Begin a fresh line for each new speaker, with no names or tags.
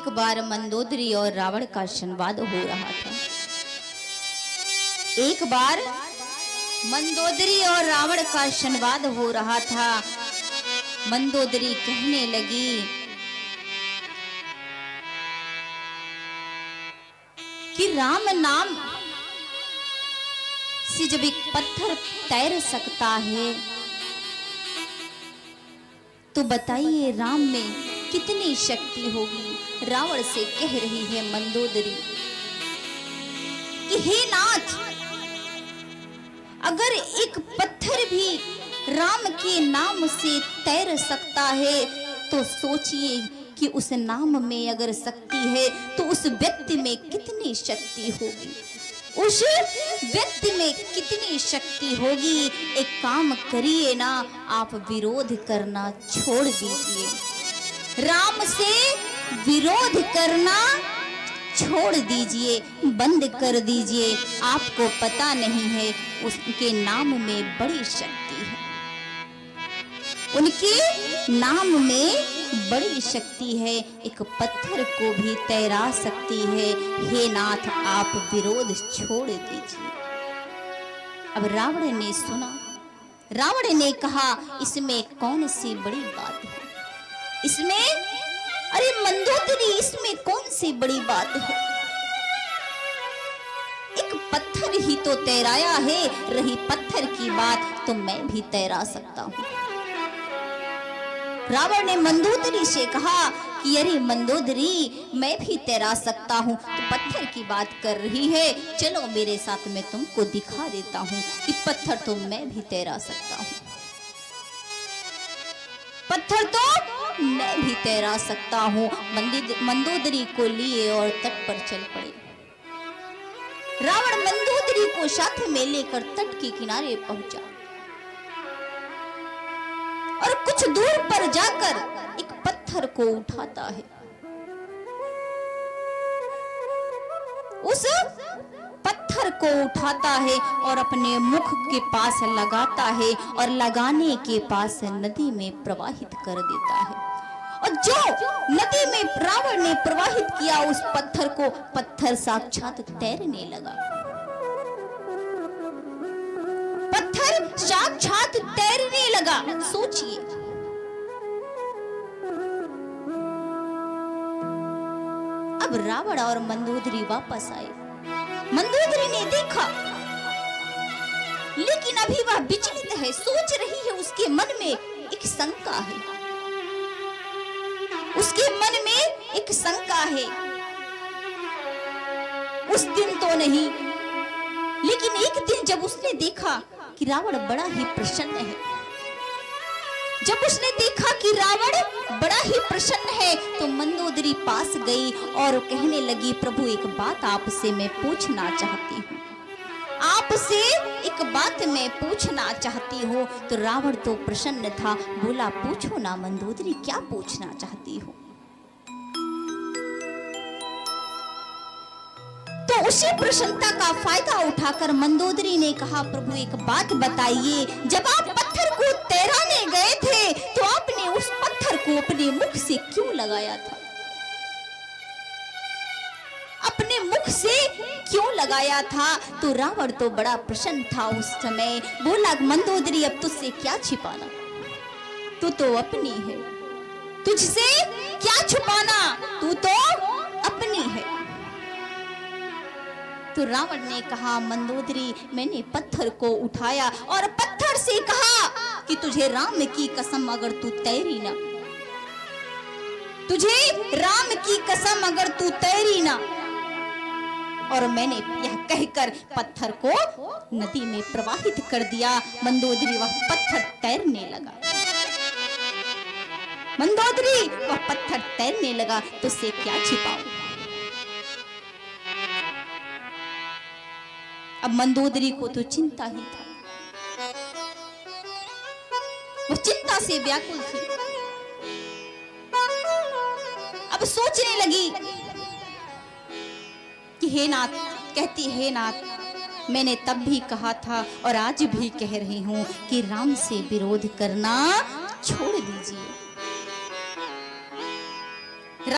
एक बार मंदोदरी और रावण का संवाद हो रहा था। एक बार मंदोदरी और रावण का संवाद हो रहा था। मंदोदरी कहने लगी कि राम नाम से जब एक पत्थर तैर सकता है तो बताइए राम में कितनी शक्ति होगी। रावण से कह रही है मंदोदरी कि हे नाथ, अगर एक पत्थर भी राम के नाम से तैर सकता है तो सोचिए कि उस नाम में अगर शक्ति है तो उस व्यक्ति में कितनी शक्ति होगी, उस व्यक्ति में कितनी शक्ति होगी। एक काम करिए ना, आप विरोध करना छोड़ दीजिए, राम से विरोध करना छोड़ दीजिए, बंद कर दीजिए। आपको पता नहीं है उसके नाम में बड़ी शक्ति है, उनके नाम में बड़ी शक्ति है, एक पत्थर को भी तैरा सकती है। हे नाथ, आप विरोध छोड़ दीजिए। अब रावण ने सुना, रावण ने कहा इसमें कौन सी बड़ी बात है, इसमें अरे मंदोदरी इसमें कौन सी बड़ी बात है, एक पत्थर ही तो तैराया है, रही पत्थर की बात तो मैं भी तैरा सकता हूँ। रावण ने मंदोदरी से कहा कि अरे मंदोदरी, मैं भी तैरा सकता हूँ, तो पत्थर की बात कर रही है, चलो मेरे साथ मैं तुमको दिखा देता हूँ कि पत्थर तो मैं भी तैरा सकता हूँ, पत्थर तो मैं भी तैरा सकता हूँ। मंदोदरी को लिए और तट पर चल पड़े। रावण मंदोदरी को साथ में लेकर तट के किनारे पहुंचा और कुछ दूर पर जाकर एक पत्थर को उठाता है, उस पत्थर को उठाता है और अपने मुख के पास लगाता है और लगाने के पास नदी में प्रवाहित कर देता है। और जो नदी में रावण ने प्रवाहित किया उस पत्थर को, पत्थर साक्षात तैरने लगा, पत्थर साक्षात तैरने लगा। सोचिए, अब रावण और मंदोदरी वापस आए। मंदोदरी ने देखा, लेकिन अभी वह विचलित है, सोच रही है, उसके मन में एक शंका है, उसके मन में एक शंका है। उस दिन तो नहीं, लेकिन एक दिन जब उसने देखा कि रावण बड़ा ही प्रसन्न है, जब उसने देखा कि रावण बड़ा ही प्रसन्न है तो मंदोदरी पास गई और कहने लगी, प्रभु एक बात आपसे मैं पूछना चाहती हूँ, आपसे एक बात मैं पूछना चाहती हूँ। तो रावण तो प्रसन्न था, बोला पूछो ना मंदोदरी, क्या पूछना चाहती हो। तो उसी प्रसन्नता का फायदा उठाकर मंदोदरी ने कहा, प्रभु एक बात बताइए, जब आप पत्थर को तैराने गए थे तो आपने उस पत्थर को अपने मुख से क्यों लगाया था, अपने मुख से क्यों लगाया था। तो रावण तो बड़ा प्रसन्न था उस समय, बोला मंदोदरी अब तुझसे क्या छिपाना, तू तो अपनी है, तुझसे क्या छुपाना, तू तो अपनी है। तो रावण ने कहा, मंदोदरी मैंने पत्थर को उठाया और पत्थर से कहा कि तुझे राम की कसम अगर तू तैरी ना, तुझे राम की कसम अगर तू तैरी ना, और मैंने यह कहकर पत्थर को नदी में प्रवाहित कर दिया। मंदोदरी वह पत्थर तैरने लगा, मंदोदरी वह पत्थर तैरने लगा, तुझसे क्या छिपाऊं। अब मंदोदरी को तो चिंता ही था, वो चिंता से व्याकुल थी। अब सोचने लगी कि हे नाथ, कहती हे नाथ, मैंने तब भी कहा था और आज भी कह रही हूं कि राम से विरोध करना छोड़ दीजिए,